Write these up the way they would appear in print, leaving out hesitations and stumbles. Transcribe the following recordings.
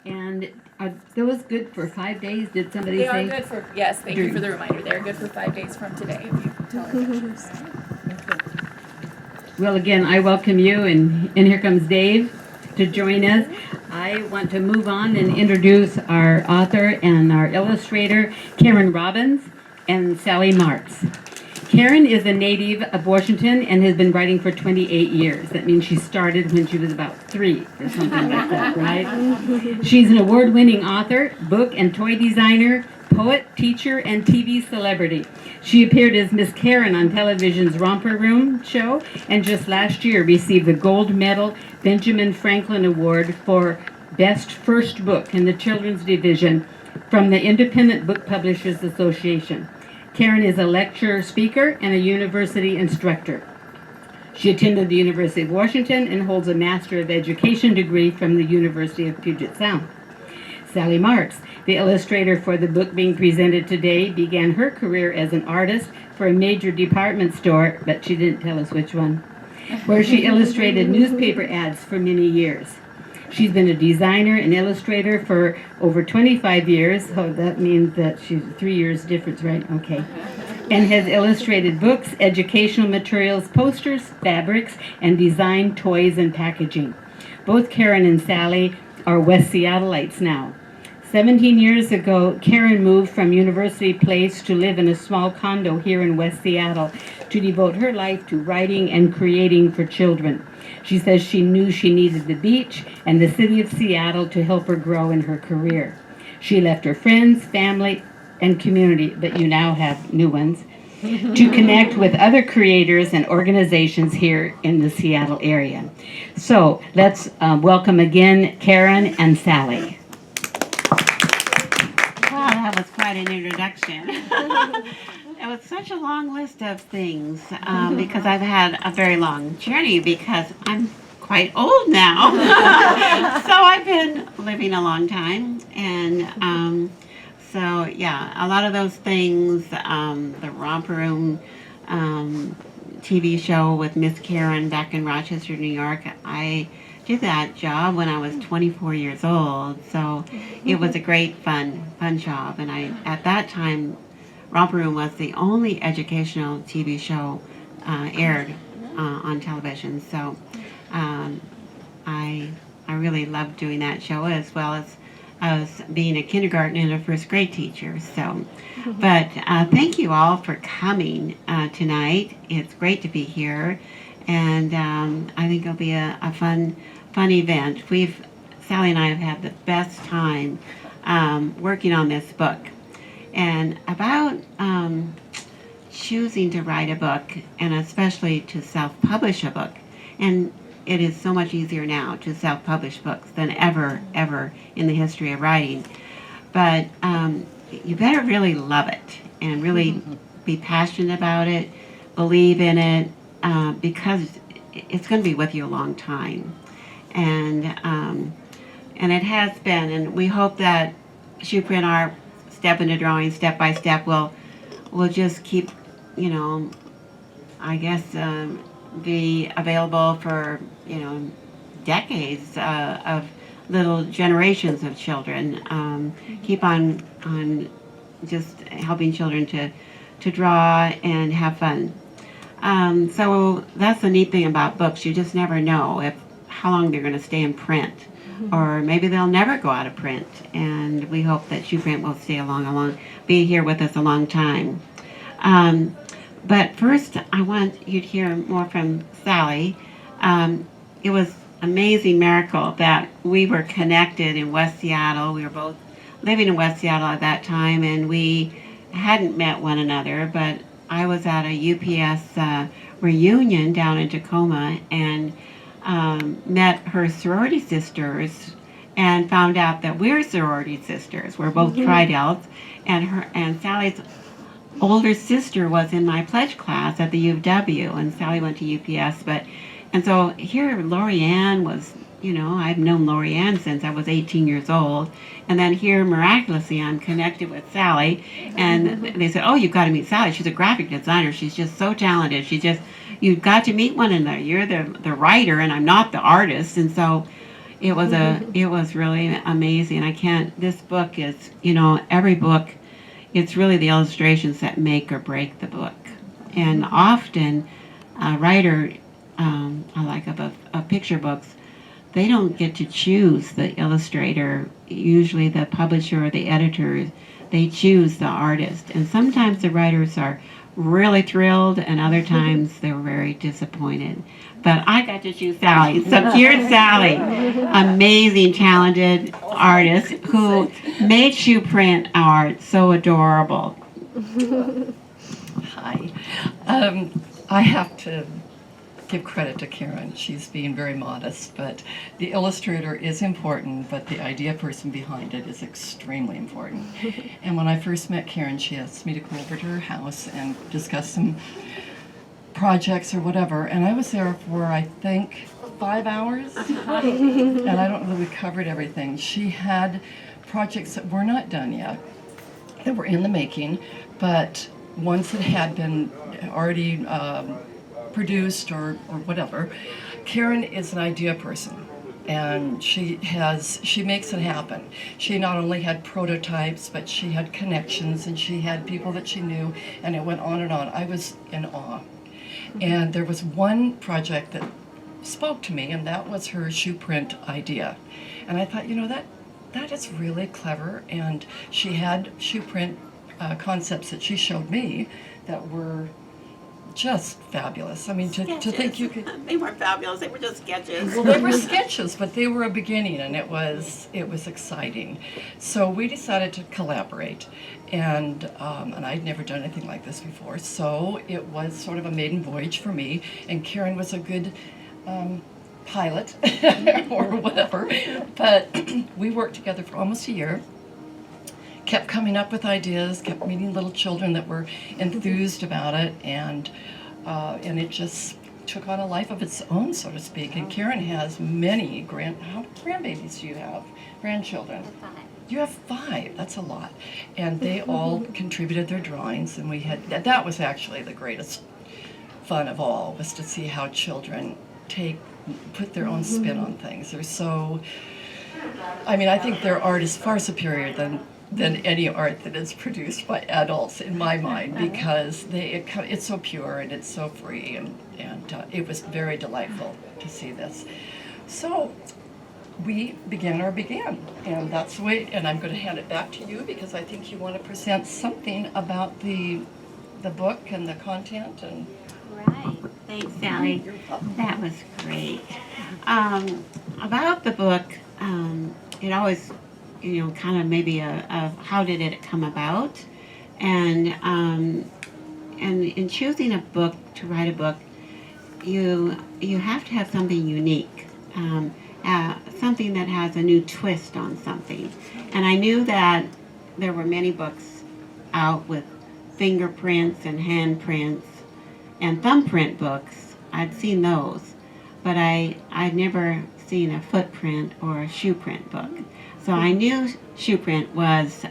And are those good for 5 days? Did somebody They say? are good for, yes, thank you for the reminder. They're good for 5 days from today if you tell our pictures. Well, again, I welcome you, and here comes Dave to join us. I want to move on and introduce our author and our illustrator, Karen Robbins and Sally Marks. Karen is a native of Washington and has been writing for 28 years. That means she started when she was about 3 or something like that, right? She's an award-winning author, book and toy designer, poet, teacher, and TV celebrity. She appeared as Miss Karen on television's Romper Room show, and just last year received the Gold Medal Benjamin Franklin Award for Best First Book in the Children's Division from the Independent Book Publishers Association. Karen is a lecturer, speaker, and a university instructor. She attended the University of Washington and holds a Master of Education degree from the University of Puget Sound. Sally Marks, the illustrator for the book being presented today, began her career as an artist for a major department store, but she didn't tell us which one, where she illustrated newspaper ads for many years. She's been a designer and illustrator for over 25 years. Oh, that means that she's 3 years difference, right? Okay. And has illustrated books, educational materials, posters, fabrics, and designed toys and packaging. Both Karen and Sally are West Seattleites now. 17 years ago, Karen moved from University Place to live in a small condo here in West Seattle to devote her life to writing and creating for children. She says she knew she needed the beach and the city of Seattle to help her grow in her career. She left her friends, family, and community, but you now have new ones, to connect with other creators and organizations here in the Seattle area. So let's welcome again Karen and Sally. Wow, that was quite an introduction. It was such a long list of things because I've had a very long journey because I'm quite old now. So I've been living a long time, and so yeah, a lot of those things, the Romper Room TV show with Miss Karen back in Rochester, New York, I did that job when I was 24 years old, so it was a great fun job. And at that time, Romper Room was the only educational TV show aired on television. So I really loved doing that show, as well as I was being a kindergarten and a first grade teacher. So, but thank you all for coming tonight. It's great to be here, and I think it'll be a fun event. Sally and I have had the best time working on this book. And about choosing to write a book, and especially to self-publish a book. And it is so much easier now to self-publish books than ever in the history of writing. But you better really love it and really be passionate about it, believe in it, because it's going to be with you a long time. And it has been, and we hope that Shoeprint Art, Step into Drawing, Step by Step, will just keep, I guess, be available for, decades of little generations of children. Keep on just helping children to draw and have fun. So that's the neat thing about books. You just never know how long they're going to stay in print. Or maybe they'll never go out of print, and we hope that Shoeprint will stay be here with us a long time. But first, I want you to hear more from Sally. It was an amazing miracle that we were connected in West Seattle. We were both living in West Seattle at that time, and we hadn't met one another, but I was at a UPS reunion down in Tacoma, and met her sorority sisters and found out that we're sorority sisters. We're both Tri-Delts, and Sally's older sister was in my pledge class at the U of W, and Sally went to UPS. And so here Lori Ann was, I've known Lori Ann since I was 18 years old, and then here miraculously I'm connected with Sally, and they said, oh, you've got to meet Sally. She's a graphic designer. She's just so talented. You've got to meet one another. You're the writer, and I'm not the artist. And so It was it was really amazing. I can't. This book is, every book. It's really the illustrations that make or break the book, and often, a writer, like of picture books, they don't get to choose the illustrator. Usually, the publisher or the editor, they choose the artist, and sometimes the writers are really thrilled, and other times they're very disappointed. But I got to choose Sally. So here's Sally, amazing, talented artist who made Shoeprint art so adorable. Hi. I have to give credit to Karen. She's being very modest, but the illustrator is important, but the idea person behind it is extremely important. And when I first met Karen, she asked me to go over to her house and discuss some projects or whatever, and I was there for, I think, 5 hours, and I don't know that we covered everything. She had projects that were not done yet, that were in the making, but ones that had been already produced or whatever. Karen is an idea person, and she makes it happen. She not only had prototypes, but she had connections, and she had people that she knew, and it went on and on. I was in awe. And there was one project that spoke to me, and that was her Shoeprint idea. And I thought, that is really clever, and she had Shoeprint concepts that she showed me that were just fabulous. I mean, to think you could... They weren't fabulous, they were just sketches. Well, they were sketches, but they were a beginning, and it was exciting. So we decided to collaborate, and I'd never done anything like this before, so it was sort of a maiden voyage for me, and Karen was a good pilot, or whatever, but we worked together for almost a year, kept coming up with ideas, kept meeting little children that were enthused about it, and it just took on a life of its own, so to speak. And Karen has many how many grandbabies do you have? Grandchildren? 5. You have 5. That's a lot. And they all contributed their drawings, and we had that was actually the greatest fun of all, was to see how children put their own spin on things. They're so, I think their art is far superior than any art that is produced by adults, in my mind, because it's so pure and it's so free, and it was very delightful to see this. So we began, and that's the way. And I'm going to hand it back to you, because I think you want to present something about the book and the content. And Right. Thanks, Sally. That was great. About the book, it always, kind of maybe a how did it come about, and in choosing a book to write a book, you have to have something unique, something that has a new twist on something. And I knew that there were many books out with fingerprints and handprints and thumbprint books. I'd seen those, but I'd never seen a footprint or a shoeprint book. So I knew Shoeprint was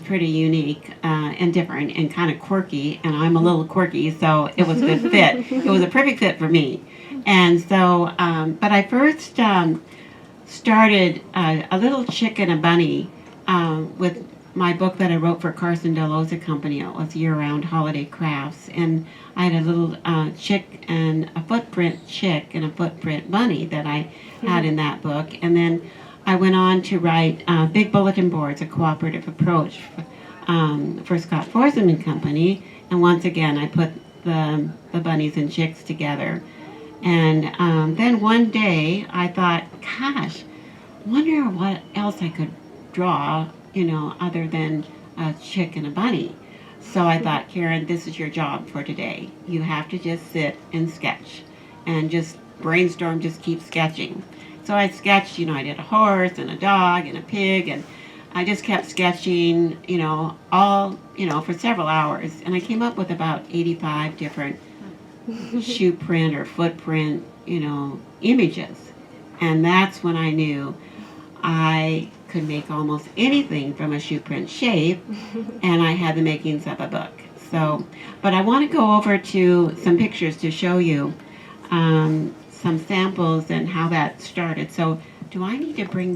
pretty unique and different and kind of quirky, and I'm a little quirky, so it was a good fit. It was a perfect fit for me. And so, but I first started a little chick and a bunny with my book that I wrote for Carson Delosa Company. It was year-round holiday crafts, and I had a little chick and a footprint chick and a footprint bunny that I had in that book. And then I went on to write Big Bulletin Boards, a cooperative approach for Scott Forson and Company. And once again, I put the bunnies and chicks together. And then one day I thought, gosh, wonder what else I could draw, other than a chick and a bunny. So I thought, Karen, this is your job for today. You have to just sit and sketch and just brainstorm, just keep sketching. So I sketched, I did a horse and a dog and a pig, and I just kept sketching, all, for several hours. And I came up with about 85 different shoe print or footprint, images. And that's when I knew I could make almost anything from a shoe print shape, and I had the makings of a book. So, but I want to go over to some pictures to show you. some samples and how that started. So do I need to bring